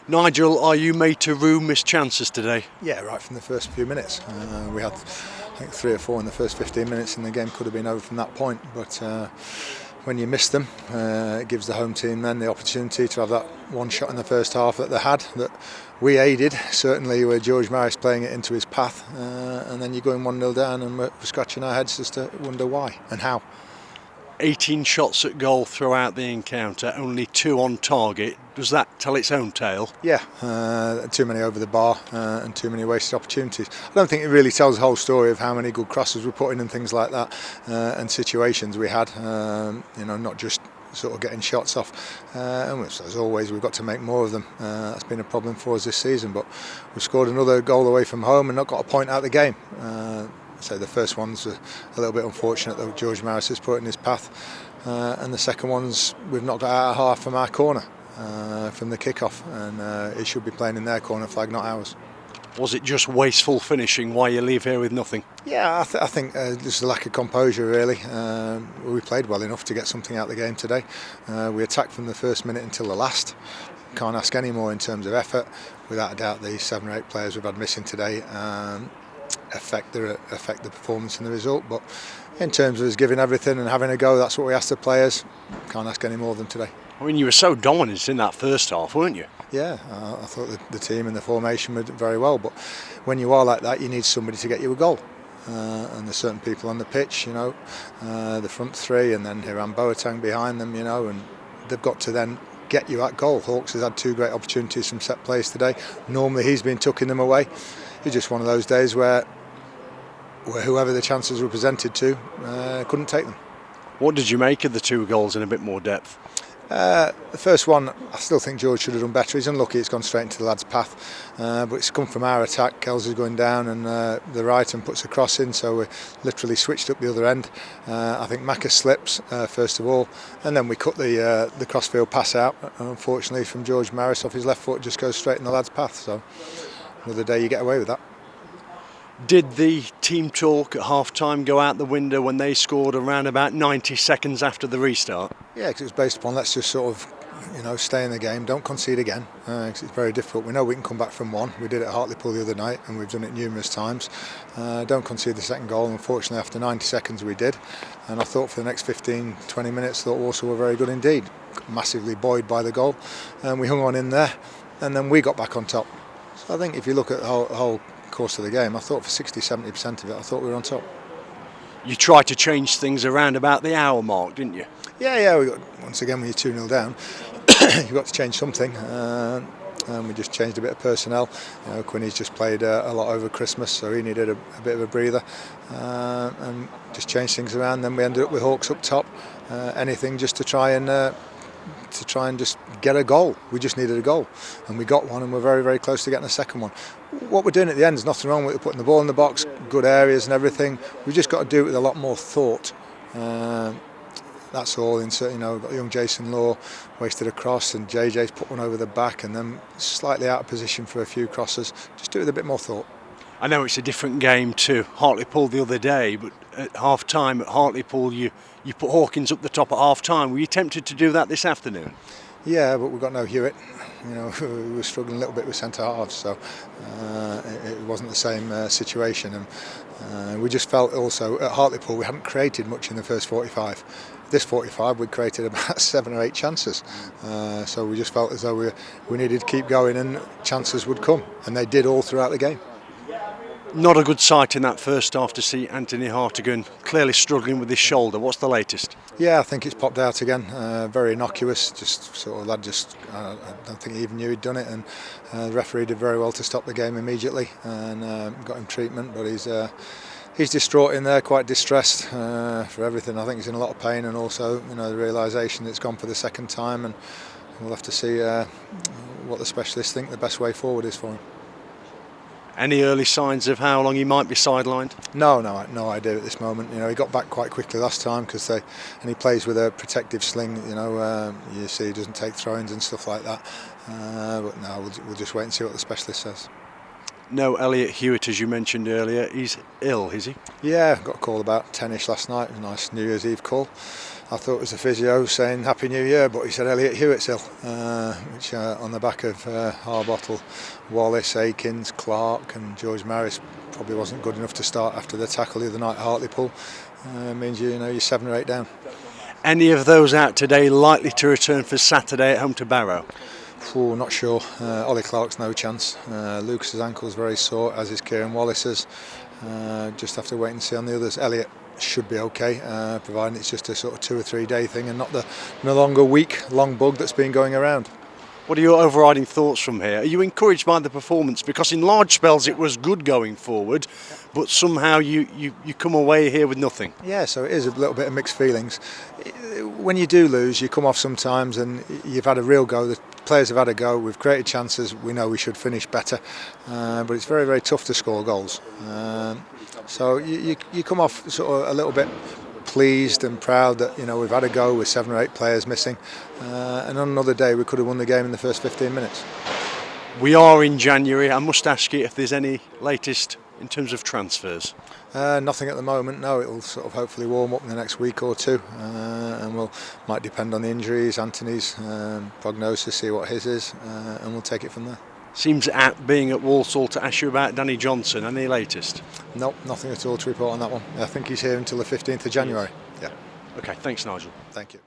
Nigel, are you made to rue missed chances today? Yeah, right from the first few minutes. We had, I think, 3 or 4 in the first 15 minutes, and the game could have been over from that point. But when you miss them, it gives the home team then the opportunity to have that one shot in the first half that they had, that we aided, certainly with George Maris playing it into his path. And then you're going 1-0 down, and we're scratching our heads just to wonder why and how. 18 shots at goal throughout the encounter, only 2 on target. Does that tell its own tale? Yeah, too many over the bar and too many wasted opportunities. I don't think it really tells the whole story of how many good crosses we put in and things like that, and situations we had, not just sort of getting shots off. And as always, we've got to make more of them. That's been a problem for us this season, but we've scored another goal away from home and not got a point out of the game. So the first one's a little bit unfortunate that George Maris has put in his path, and the second one's we've not got out of half from our corner from the kick-off, and it should be playing in their corner flag, not ours. Was it just wasteful finishing? Why you leave here with nothing? Yeah, I think just a lack of composure really. We played well enough to get something out of the game today. We attacked from the first minute until the last. Can't ask any more in terms of effort. Without a doubt, the 7 or 8 players we've had missing today affect the performance and the result, but in terms of us giving everything and having a go, that's what we ask the players. Can't ask any more of them today. I mean, you were so dominant in that first half, weren't you? Yeah, I thought the team and the formation were very well, but when you are like that, you need somebody to get you a goal. And there's certain people on the pitch, the front three, and then Hiram Boateng behind them, and they've got to then get you at goal. Hawks has had 2 great opportunities from set plays today. Normally he's been tucking them away. It's just one of those days where whoever the chances were presented to couldn't take them. What did you make of the 2 goals in a bit more depth? The first one, I still think George should have done better. He's unlucky it's gone straight into the lad's path, but it's come from our attack. Kells is going down and the right and puts a cross in, so we literally switched up the other end. I think Macca slips first of all, and then we cut the crossfield pass out, unfortunately from George Maris off his left foot, just goes straight in the lad's path. So another day you get away with that. Did the team talk at half-time go out the window when they scored around about 90 seconds after the restart? Yeah, because it was based upon let's just sort of, stay in the game, don't concede again, because it's very difficult. We know we can come back from 1. We did it at Hartlepool the other night, and we've done it numerous times. Don't concede the second goal. Unfortunately, after 90 seconds we did, and I thought for the next 15-20 minutes, thought Walsall were very good indeed. Massively buoyed by the goal, and we hung on in there, and then we got back on top. So I think if you look at the whole course of the game, I thought for 60-70% of it, I thought we were on top. You tried to change things around about the hour mark, didn't you? Yeah. Once again, when you're 2-0 down, you've got to change something. And we just changed a bit of personnel. Quinny's just played a lot over Christmas, so he needed a bit of a breather. And just changed things around. Then we ended up with Hawks up top. Anything just to try and just get a goal. We just needed a goal, and we got one, and we're very, very close to getting a second one. What we're doing at the end is nothing wrong with it, putting the ball in the box, good areas and everything. We've just got to do it with a lot more thought. That's all. We've got young Jason Law wasted a cross, and JJ's put one over the back, and then slightly out of position for a few crosses. Just do it with a bit more thought. I know it's a different game to Hartlepool the other day, but at half-time at Hartlepool you put Hawkins up the top at half-time. Were you tempted to do that this afternoon? Yeah, but we've got no Hewitt. We were struggling a little bit with centre halves, so it wasn't the same situation. And we just felt also at Hartlepool we hadn't created much in the first 45. This 45 we created about 7 or 8 chances. So we just felt as though we needed to keep going and chances would come, and they did all throughout the game. Not a good sight in that first half to see Anthony Hartigan clearly struggling with his shoulder. What's the latest? Yeah, I think it's popped out again. Very innocuous. Just sort of lad. I don't think he even knew he'd done it. And the referee did very well to stop the game immediately and got him treatment. But he's distraught in there, quite distressed for everything. I think he's in a lot of pain, and also the realisation that it's gone for the second time. And we'll have to see what the specialists think the best way forward is for him. Any early signs of how long he might be sidelined? No idea at this moment. He got back quite quickly last time and he plays with a protective sling. You see he doesn't take throw-ins and stuff like that. But no, we'll just wait and see what the specialist says. No Elliot Hewitt, as you mentioned earlier. He's ill, is he? Yeah, got a call about 10ish last night. A nice New Year's Eve call. I thought it was the physio saying Happy New Year, but he said Elliot Hewitt's ill, which on the back of Harbottle, Wallace, Akins, Clark and George Maris probably wasn't good enough to start after the tackle the other night at Hartlepool. Means you're 7 or 8 down. Any of those out today likely to return for Saturday at home to Barrow? Not sure. Ollie Clark's no chance. Lucas's ankle's very sore, as is Kieran Wallace's. Just have to wait and see on the others. Elliot should be okay, providing it's just a sort of 2 or 3 day thing and not the no longer week-long bug that's been going around. What are your overriding thoughts from here? Are you encouraged by the performance? Because in large spells it was good going forward, but somehow you come away here with nothing. Yeah, so it is a little bit of mixed feelings. When you do lose, you come off sometimes and you've had a real go. The players have had a go. We've created chances. We know we should finish better, but it's very, very tough to score goals. So you come off sort of a little bit pleased and proud that we've had a go with 7 or 8 players missing, and on another day we could have won the game in the first 15 minutes. We are in January. I must ask you if there's any latest in terms of transfers. Nothing at the moment. No, it'll sort of hopefully warm up in the next week or two, and might depend on the injuries, Anthony's prognosis, see what his is, and we'll take it from there. Seems apt being at Walsall to ask you about Danny Johnson. Any latest? Nope, nothing at all to report on that one. I think he's here until the 15th of January. Yeah. Okay, thanks Nigel. Thank you.